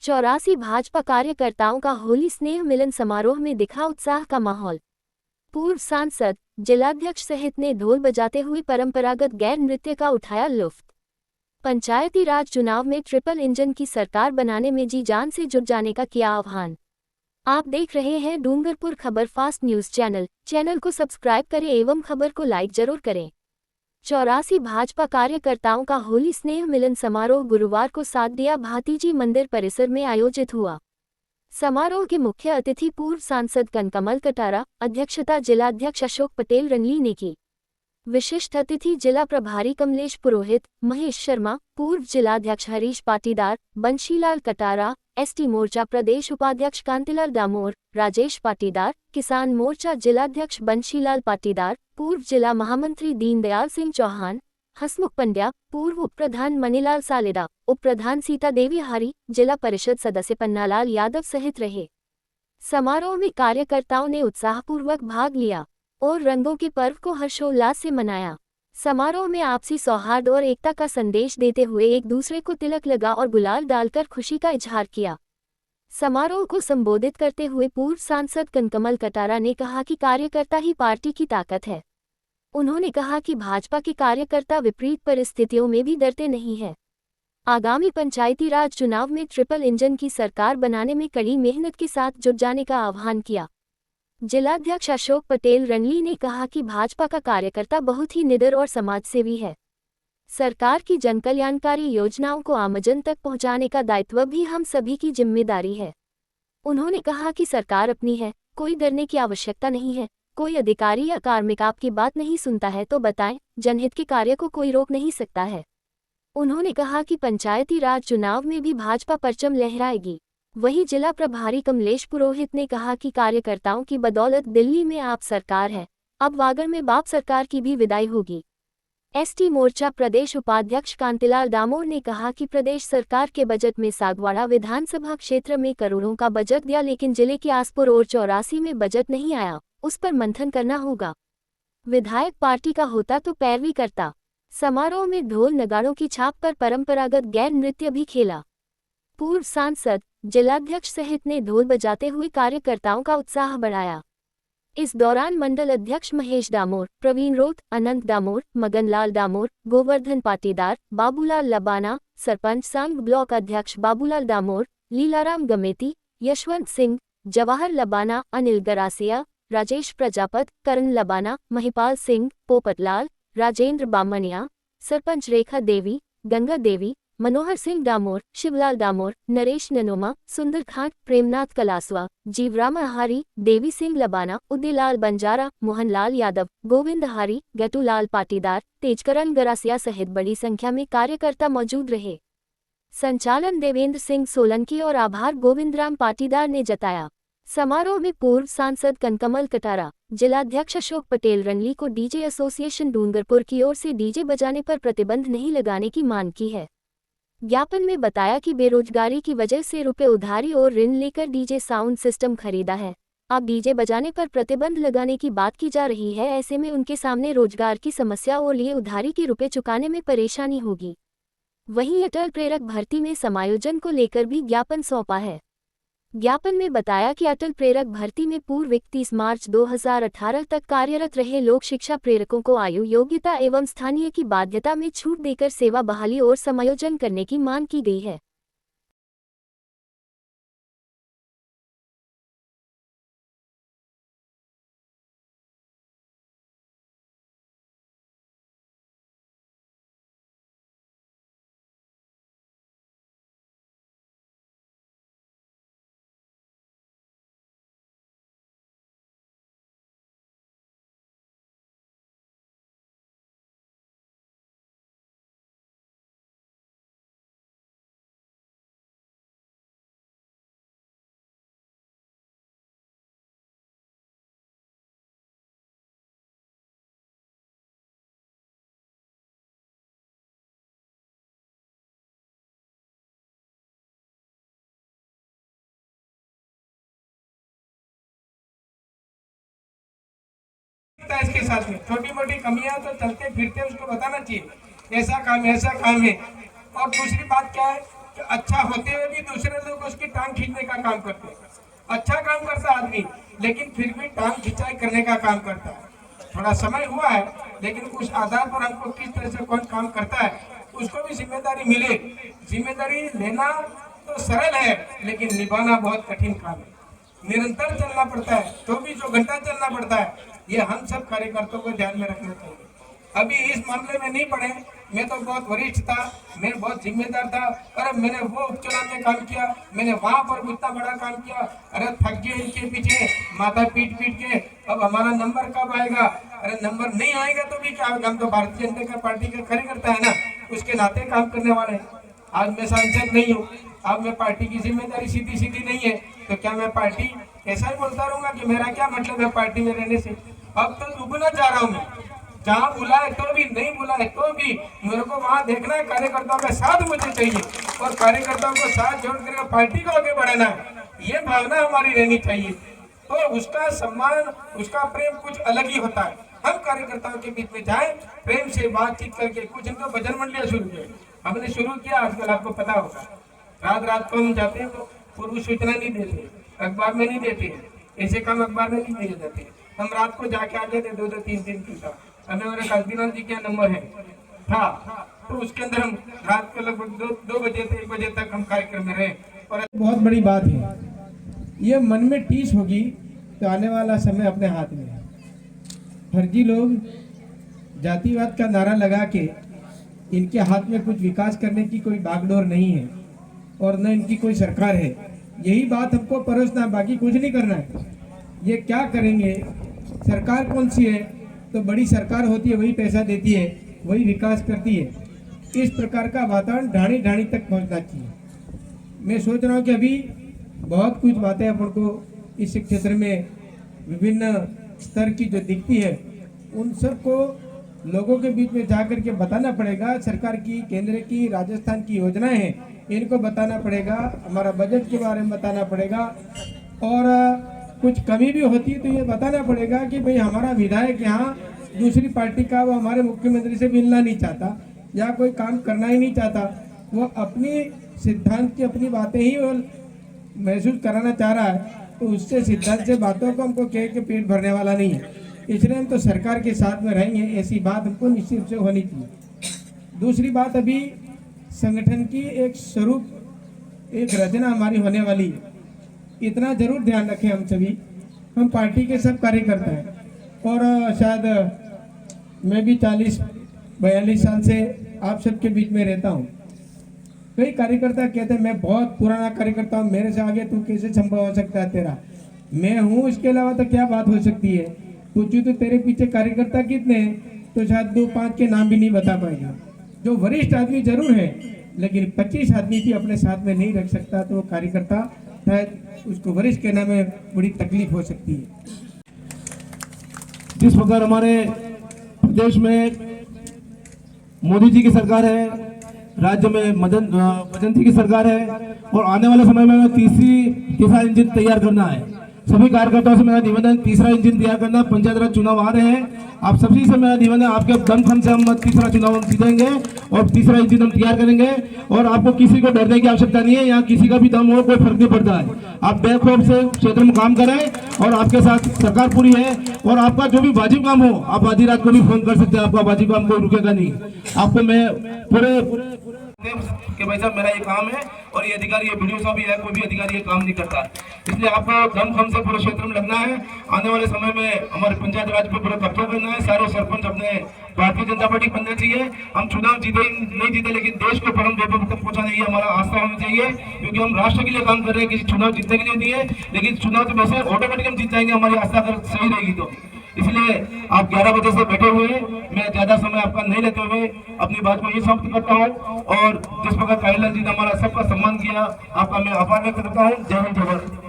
84 भाजपा कार्यकर्ताओं का होली स्नेह मिलन समारोह में दिखा उत्साह का माहौल। पूर्व सांसद, जिलाध्यक्ष सहित ने ढोल बजाते हुए परंपरागत गैर नृत्य का उठाया लुत्फ। पंचायती राज चुनाव में ट्रिपल इंजन की सरकार बनाने में जी जान से जुट जाने का किया आह्वान। आप देख रहे हैं डूंगरपुर खबर फास्ट न्यूज चैनल को सब्सक्राइब करें एवं खबर को लाइक जरूर करें। 84 भाजपा कार्यकर्ताओं का होली स्नेह मिलन समारोह गुरुवार को सादिया भातीजी मंदिर परिसर में आयोजित हुआ। समारोह के मुख्य अतिथि पूर्व सांसद कनकमल कटारा, अध्यक्षता जिलाध्यक्ष अशोक पटेल रंगली ने की। विशिष्ट अतिथि जिला प्रभारी कमलेश पुरोहित, महेश शर्मा, पूर्व जिलाध्यक्ष हरीश पाटीदार, बंशीलाल कटारा, एसटी मोर्चा प्रदेश उपाध्यक्ष कांतिलाल दामोर, राजेश पाटीदार, किसान मोर्चा जिलाध्यक्ष बंशीलाल पाटीदार, पूर्व जिला महामंत्री दीनदयाल सिंह चौहान, हसमुख पंड्या, पूर्व उप प्रधान मनीलाल सालेदा, उप प्रधान सीता देवी हारी, जिला परिषद सदस्य पन्नालाल यादव सहित रहे। समारोह में कार्यकर्ताओं ने उत्साहपूर्वक भाग लिया और रंगों के पर्व को हर्षोल्लास से मनाया। समारोह में आपसी सौहार्द और एकता का संदेश देते हुए एक दूसरे को तिलक लगा और गुलाल डालकर खुशी का इजहार किया। समारोह को संबोधित करते हुए पूर्व सांसद कनकमल कटारा ने कहा कि कार्यकर्ता ही पार्टी की ताकत है। उन्होंने कहा कि भाजपा के कार्यकर्ता विपरीत परिस्थितियों में भी डरते नहीं हैं। आगामी पंचायती राज चुनाव में ट्रिपल इंजन की सरकार बनाने में कड़ी मेहनत के साथ जुट जाने का आह्वान किया। जिलाध्यक्ष अशोक पटेल रंगली ने कहा कि भाजपा का कार्यकर्ता बहुत ही निडर और समाजसेवी है। सरकार की जनकल्याणकारी योजनाओं को आमजन तक पहुंचाने का दायित्व भी हम सभी की जिम्मेदारी है। उन्होंने कहा कि सरकार अपनी है, कोई डरने की आवश्यकता नहीं है। कोई अधिकारी या कार्मिक आपकी बात नहीं सुनता है तो बताएं, जनहित के कार्य को कोई रोक नहीं सकता है। उन्होंने कहा कि पंचायती राज चुनाव में भी भाजपा परचम लहराएगी। वहीं जिला प्रभारी कमलेश पुरोहित ने कहा कि कार्यकर्ताओं की बदौलत दिल्ली में आप सरकार है, अब वागड़ में बाप सरकार की भी विदाई होगी। एसटी मोर्चा प्रदेश उपाध्यक्ष कांतिलाल दामोर ने कहा कि प्रदेश सरकार के बजट में सागवाड़ा विधानसभा क्षेत्र में करोड़ों का बजट दिया, लेकिन जिले के आसपुर और 84 में बजट नहीं आया, उस पर मंथन करना होगा। विधायक पार्टी का होता तो पैरवी करता। समारोह में ढोल नगाड़ों की छाप पर परंपरागत गैर नृत्य भी खेला। पूर्व सांसद, जिलाध्यक्ष सहित ने ढोल बजाते हुए कार्यकर्ताओं का उत्साह बढ़ाया। इस दौरान मंडल अध्यक्ष महेश दामोर, प्रवीण रोत, अनंत दामोर, मगनलाल दामोर, गोवर्धन पाटीदार, बाबूलाल लबाना, सरपंच संघ ब्लॉक अध्यक्ष बाबूलाल दामोर, लीलाराम गमेती, यशवंत सिंह, जवाहर लबाना, अनिल गरासिया, राजेश प्रजापत, करण लबाना, महिपाल सिंह, पोपटलाल, राजेंद्र बामनिया, सरपंच रेखा देवी, गंगा देवी, मनोहर सिंह दामोर, शिवलाल दामोर, नरेश ननोमा, सुंदर खान, प्रेमनाथ कलासवा, जीवराम आहारी, देवी सिंह लबाना, उदयलाल बंजारा, मोहनलाल यादव, गोविंद हारी, गटूलाल पाटीदार, तेजकरण गरासिया सहित बड़ी संख्या में कार्यकर्ता मौजूद रहे। संचालन देवेंद्र सिंह सोलंकी और आभार गोविंदराम पाटीदार ने जताया। समारोह में पूर्व सांसद कनकमल कटारा, जिलाध्यक्ष अशोक पटेल रंगली को डीजे एसोसिएशन डूंगरपुर की ओर से डीजे बजाने पर प्रतिबंध नहीं लगाने की मांग की है। ज्ञापन में बताया कि बेरोजगारी की वजह से रुपए उधारी और ऋण लेकर डीजे साउंड सिस्टम खरीदा है। अब डीजे बजाने पर प्रतिबंध लगाने की बात की जा रही है, ऐसे में उनके सामने रोजगार की समस्या और लिए उधारी के रुपए चुकाने में परेशानी होगी। वहीं अटल प्रेरक भर्ती में समायोजन को लेकर भी ज्ञापन सौंपा है। ज्ञापन में बताया कि अटल प्रेरक भर्ती में पूर्व 31 मार्च 2018 तक कार्यरत रहे लोक शिक्षा प्रेरकों को आयु, योग्यता एवं स्थानीय की बाध्यता में छूट देकर सेवा बहाली और समायोजन करने की मांग की गई है। इसके साथ में छोटी मोटी कमियां तो चलते फिरते उसको बताना चाहिए, ऐसा काम है, ऐसा काम है। और दूसरी बात क्या है कि अच्छा होते हुए भी दूसरे लोग उसकी टांग खींचने का काम करते हैं। अच्छा काम करता आदमी, लेकिन फिर भी टांग खिंचाई करने का काम करता है। थोड़ा समय हुआ है, लेकिन उस आधार पर हमको किस तरह से कौन काम करता है उसको भी जिम्मेदारी मिले। जिम्मेदारी लेना तो सरल है, लेकिन निभाना बहुत कठिन काम है। निरंतर चलना पड़ता है, 24 घंटा चलना पड़ता है। ये हम सब कार्यकर्ताओं को ध्यान में रखना चाहिए। अभी इस मामले में नहीं पड़े, मैं तो बहुत वरिष्ठ था, मैं बहुत जिम्मेदार था। अरे मैंने वो उपचुनाव में काम किया, मैंने वहां पर इतना बड़ा काम किया। अरे थक गए इनके पीछे माथा पीट पीट के, अब हमारा नंबर कब आएगा? अरे नंबर नहीं आएगा तो भी क्या होगा? हम तो भारतीय जनता पार्टी का कार्यकर्ता है ना, उसके नाते काम करने वाले हैं। आज मैं सांसद नहीं हूँ, अब मैं पार्टी की जिम्मेदारी सीधी सीधी नहीं है, तो क्या मैं पार्टी ऐसा ही बोलता रहूंगा कि मेरा क्या मतलब है पार्टी में रहने से? अब तो डूबना चाह रहा हूँ मैं, जहाँ बुलाए तो भी, नहीं बुलाए तो भी मेरे को वहाँ देखना है। कार्यकर्ताओं का साथ मुझे चाहिए और कार्यकर्ताओं को साथ जोड़ कर पार्टी को आगे बढ़ाना है, ये भावना हमारी रहनी चाहिए। तो उसका सम्मान, उसका प्रेम कुछ अलग ही होता है। हम कार्यकर्ताओं के बीच में जाए, प्रेम से बातचीत करके, कुछ इनको भजन मंडलियां शुरू किया, हमने शुरू किया। आजकल आपको पता होगा, रात रात को हम जाते हैं तो पूर्व सूचना नहीं देते, अखबार में नहीं देते, ऐसे काम अखबार में नहीं दिए जाते। हम रात को जाके आ जाते 2-2, 3-3 दिन का। हमें हमारे काशीनाथ जी का नंबर है था, तो उसके अंदर हम रात को लगभग 2 बजे से 1 बजे तक हम कार्यक्रम में रहे। और बहुत बड़ी बात है, ये मन में टीस होगी तो आने वाला समय अपने हाथ में है। फर्जी लोग जातिवाद का नारा लगा के, इनके हाथ में कुछ विकास करने की कोई बागडोर नहीं है और न इनकी कोई सरकार है। यही बात हमको परोसना, बाकी कुछ नहीं करना है। ये क्या करेंगे? सरकार कौन सी है? तो बड़ी सरकार होती है, वही पैसा देती है, वही विकास करती है। इस प्रकार का वातावरण ढाणी ढाणी तक पहुंचना चाहिए। मैं सोच रहा हूँ कि अभी बहुत कुछ बातें अपन को इस क्षेत्र में विभिन्न स्तर की जो दिखती है, उन सबको लोगों के बीच में जाकर के बताना पड़ेगा। सरकार की, केंद्र की, राजस्थान की योजनाएं हैं, इनको बताना पड़ेगा। हमारा बजट के बारे में बताना पड़ेगा, और कुछ कमी भी होती है तो ये बताना पड़ेगा कि भाई हमारा विधायक यहाँ दूसरी पार्टी का, वो हमारे मुख्यमंत्री से मिलना नहीं चाहता या कोई काम करना ही नहीं चाहता, वो अपनी सिद्धांत की अपनी बातें ही वो महसूस कराना चाह रहा है, तो उससे सिद्धांत से बातों को हमको कह के पेट भरने वाला नहीं है। इसलिए हम तो सरकार के साथ में रहेंगे, ऐसी बात हमको निश्चित रूप से होनी चाहिए। दूसरी बात, अभी संगठन की एक स्वरूप, एक रचना हमारी होने वाली है। इतना जरूर ध्यान रखें हम सभी, हम पार्टी के सब कार्यकर्ता हैं और शायद मैं भी 40-42 साल से आप सबके बीच में रहता हूँ। कई कार्यकर्ता कहते हैं मैं बहुत पुराना कार्यकर्ता हूँ, मेरे से आगे तू कैसे संभव हो सकता है तेरा? मैं हूँ, इसके अलावा तो क्या बात हो सकती है? पूछू तो तेरे पीछे कार्यकर्ता कितने हैं, तो शायद 2-5 के नाम भी नहीं बता पाएगा। जो वरिष्ठ आदमी जरूर है, लेकिन 25 आदमी भी अपने साथ में नहीं रख सकता, तो वो कार्यकर्ता शायद उसको वरिष्ठ कहने में बड़ी तकलीफ हो सकती है। जिस प्रकार हमारे प्रदेश में मोदी जी की सरकार है, राज्य में मदन जी की सरकार है, और आने वाले समय में तीसरा इंजन तैयार करना है। सभी कार्यकर्ताओं से मेरा निवेदन, तीसरा इंजन तैयार करना। पंचायत राज चुनाव आ रहे हैं, आप सभी से मेरा निवेदन है, आपके दमखम से हम तीसरा चुनाव जीतेंगे और तीसरा इंजन हम तैयार करेंगे। और आपको किसी को डरने की आवश्यकता नहीं है, यहाँ किसी का भी दम हो कोई फर्क नहीं पड़ता है। आप बेखौफ से क्षेत्र में काम करें और आपके साथ सरकार पूरी है। और आपका जो भी वाजिब काम हो, आप आधी रात को भी फोन कर सकते हैं, आपका वाजिब काम कोई रुकेगा नहीं। आपको मैं पूरे कि भाई साहब मेरा ये काम है और ये अधिकारी, ये वीडियो साहब भी है, कोई भी अधिकारी ये काम नहीं करता। इसलिए आपको दमखम से पूरे क्षेत्र में लगना है। आने वाले समय में हमारे पंचायत राज पर पूरा कब्जा करना है। सारे सरपंच अपने भारतीय जनता पार्टी बनना चाहिए। हम चुनाव जीते नहीं जीते, लेकिन देश को परम वैभव तक पहुंचाने की हमारा आस्था होनी चाहिए, क्योंकि हम राष्ट्र के लिए काम कर रहे हैं, किसी चुनाव जीतने के लिए नहीं है। लेकिन चुनाव तो वैसे ऑटोमेटिक हम जीत जाएंगे, हमारी आस्था अगर सही रहेगी तो। इसलिए आप 11 बजे से बैठे हुए हैं, मैं ज्यादा समय आपका नहीं लेते हुए अपनी बात को ये समाप्त करता हूँ। और जिस प्रकार कालीलाल जी ने हमारा सबका सम्मान किया, आपका मैं आभार व्यक्त करता हूँ। जय हिंद, जय भारत।